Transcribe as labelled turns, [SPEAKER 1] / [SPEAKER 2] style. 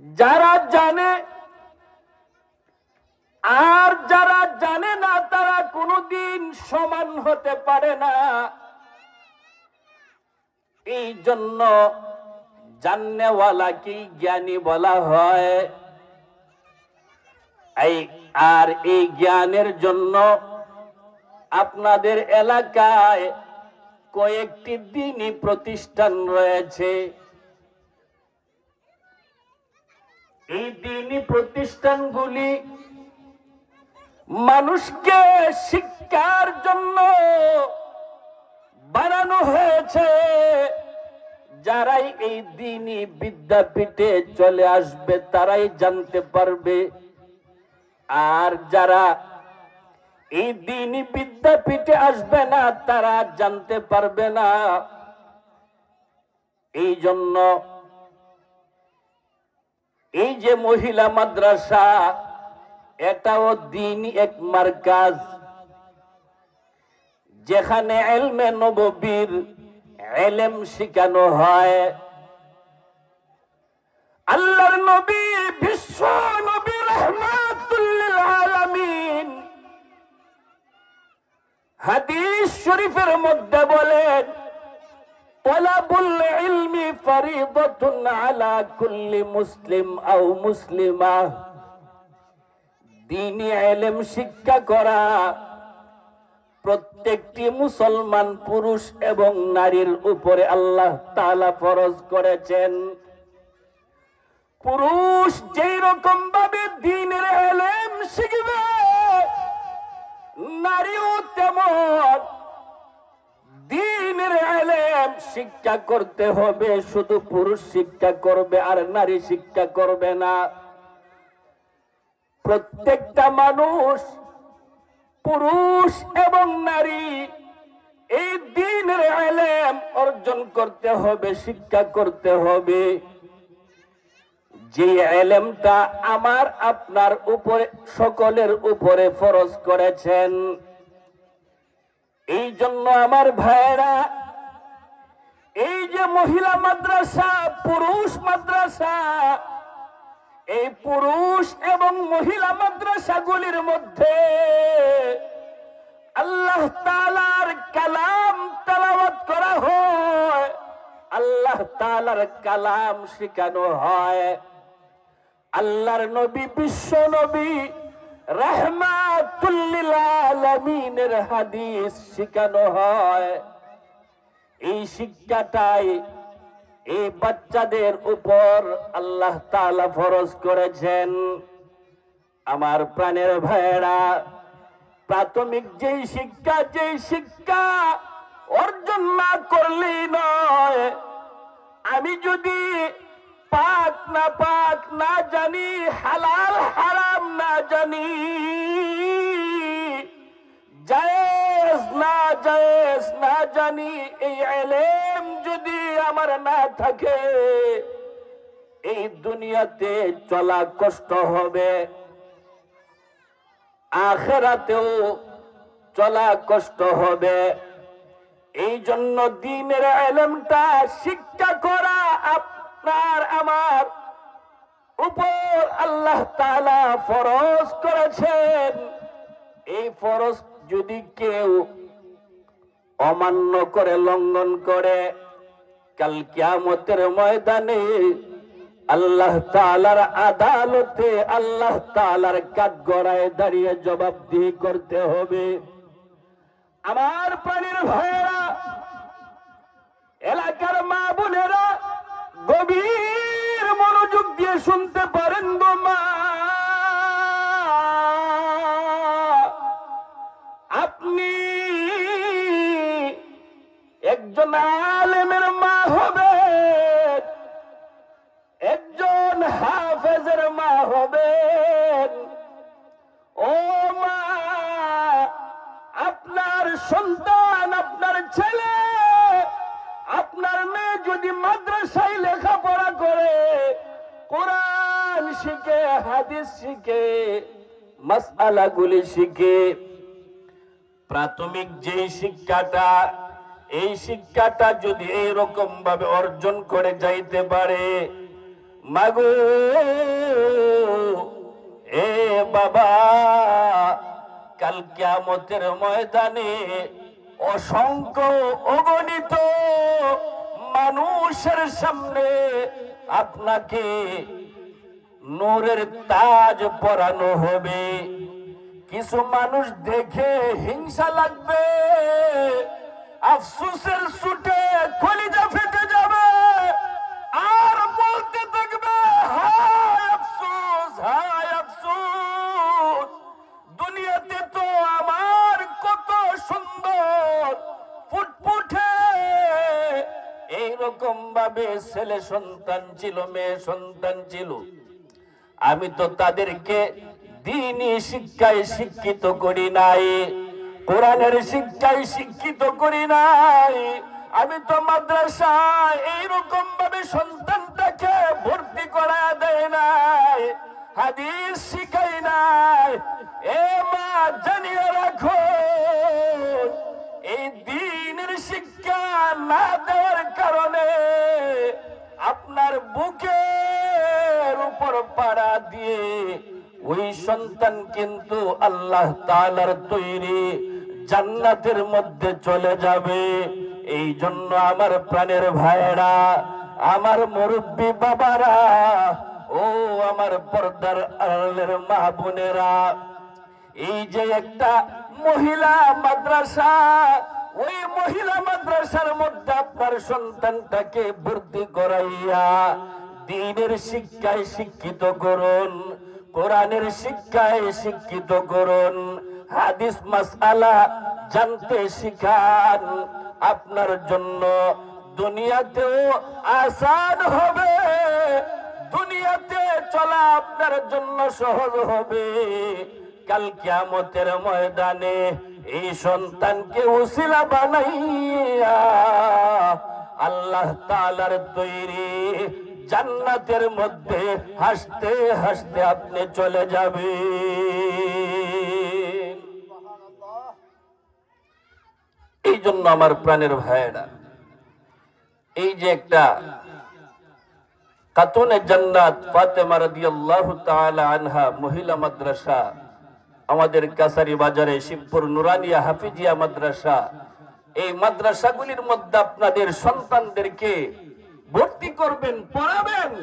[SPEAKER 1] যারা জানে আর যারা জানে না তারা কোনোদিন সমান হতে পারে না। এই জন্য জাননেওয়ালাকে জ্ঞানী বলা হয়। আর এই জ্ঞানের জন্য আপনাদের এলাকায় কয়েকটি দ্বীনি প্রতিষ্ঠান রয়েছে। এই দ্বীনি প্রতিষ্ঠানগুলি মানুষকে শিক্ষার জন্য বানানো হয়েছে। যারাই এই দ্বীনি বিদ্যাপীঠে চলে আসবে তারাই জানতে পারবে, আর যারা এই দ্বীনি বিদ্যাপীঠে আসবে না তারা জানতে পারবে না। এই জন্য এই যে মহিলা মাদ্রাসা, এটাও দ্বীনি এক মারকাজ, যেখানে ইলমে নববীর ইলম শেখানো হয়। আল্লাহর নবী বিশ্ব নবী রাহমাতুল লিল আলামিন হাদিস শরীফের মধ্যে বলেন, তালাবুল ইলমি ফরিদাতুন আলা কুল্লি মুসলিম আও মুসলিমা। দ্বীনি ইলম শিক্ষা করা প্রত্যেকটি মুসলমান পুরুষ এবং নারীর উপরে আল্লাহ তাআলা ফরজ করেছেন। পুরুষ যেই রকম ভাবে দ্বীনের ইলম শিখবে, নারীও তেমন দ্বীনের ইলম শিক্ষা করতে হবে। শুধু পুরুষ শিক্ষা করবে আর নারী শিক্ষা করবে না। প্রত্যেকটা মানুষ, পুরুষ এবং নারী, এই দ্বীনের ইলম অর্জন করতে হবে, শিক্ষা করতে হবে। যে ইলমটা আমার আপনার উপরে, সকলের উপরে ফরজ করেছেন। এই জন্য আমার ভাইরা, এই যে মহিলা মাদ্রাসা, পুরুষ মাদ্রাসা, এই পুরুষ এবং মহিলা মাদ্রাসাগুলির মধ্যে আল্লাহ তাআলার কালাম তেলাওয়াত করা হয়, আল্লাহ তাআলার কালাম শেখানো হয়। আল্লাহর নবী বিশ্ব নবী রাহমাতুল লিল আলামিনের হাদিস শেখানো হয়। এই শিক্ষাটাই এই বাচ্চাদের উপর আল্লাহ তাআলা ফরজ করেছেন। আমার প্রাণের ভাইয়েরা, প্রাথমিক যেই শিক্ষা অর্জন না করলেই নয়। আমি যদি পাক না জানি, হালাল হারাম না জানি, জায়েজ না জানি, এই ইলম যদি আমার না থাকে, এই দুনিয়াতে চলা কষ্ট হবে, আখিরাতেও চলা কষ্ট হবে। এই জন্য দ্বীনের ইলমটা শিক্ষা করা আপনার আমার উপর আল্লাহ তাআলা ফরজ করেছেন। এই ফরজ যদি কেউ অমান্য করে, লঙ্ঘন করে, কাল কিয়ামতের ময়দানে আল্লাহ তাআলার আদালতে আল্লাহ তাআলার কাঠগড়ায় দাঁড়িয়ে জবাবদিহি করতে হবে। আমার প্রাণের ভাইয়েরা, এলাকার মা বোনেরা, গভীর মনোযোগ দিয়ে শুনতে পারেন গো মা। আপনি একজন আলেমের মা হবেন, একজন হাফেজের মা হবেন। ও মা, আপনার সন্তান, আপনার ছেলে, আপনার মেয়ে যদি মাদ্রাসায় লেখাপড়া করে, কোরআন শিখে, হাদিস শিখে, মাসআলাগুলি শিখে, প্রাথমিক যে শিক্ষাটা, এই শিক্ষাটা যদি এইরকম ভাবে অর্জন করে যাইতে পারে, মাগো এ বাবা, কাল কিয়ামতের ময়দানে অসংখ্য অগণিত মানুষের সামনে আপনাকে নূরের তাজ পরানো হবে। কিছু মানুষ দেখে হিংসা লাগবে, আফসোসের ছুটে কলিজা ফেটে যাবে, আর বলতে থাকবে হায় আফসোস, হায় আফসোস, দুনিয়াতে তো আমার কত সুন্দর ফুটফুটে এইরকম ভাবে ছেলে সন্তান ছিল, মেয়ে সন্তান ছিল, আমি তো তাদেরকে দ্বীনি শিক্ষায় শিক্ষিত করি নাই, কোরআনের শিক্ষায় শিক্ষিত করি নাই, আমি তো মাদ্রাসায় এইরকম ভাবে সন্তানটাকে ভর্তি করা দেয় নাই, হাদিস শিখাই নাই। এ মা, জানিয়ে রাখো, এই দ্বীনের শিক্ষা না দেওয়ার কারণে আপনার বুকের উপর পাড়া দিয়ে ওই সন্তান কিন্তু আল্লাহ তাআলার তৈরি জান্নাতের মধ্যে চলে যাবে। এই জন্য আমার প্রাণের ভাইরা, আমার মুরব্বী বাবারা, ও আমার পর্দার আড়ালের মা বোনেরা, এই যে একটা মহিলা মাদ্রাসা, ওই মহিলা মাদ্রাসার মধ্যে আপনার সন্তানটাকে ভর্তি করাইয়া দ্বীনের শিক্ষায় শিক্ষিত করুন, কোরআনের শিক্ষায় শিক্ষিত করুন, হাদিস মাসআলা জানতে শিখান। আপনার জন্য দুনিয়াতেও আসান হবে, দুনিয়াতে চলা আপনার জন্য সহজ হবে, কাল কিয়ামতের ময়দানে এই সন্তানকে উসিলা বানাইয়া আল্লাহ তাআলার তৈরি জান্নাতের মধ্যে হাসতে হাসতে আপনি চলে যাবেন। এই জন্য আমার প্রাণের ভাইয়েরা, এই যে একটা খাতুনে জান্নাত ফাতেমা রাদিয়াল্লাহু তাআলা আনহা মহিলা মাদ্রাসা, আমাদের কাছারি বাজারে শিবপুর নুরানিয়া হাফিজিয়া মাদ্রাসা, এই মাদ্রাসাগুলির মধ্যে আপনাদের সন্তানদেরকে ভর্তি করবেন, পড়াবেন।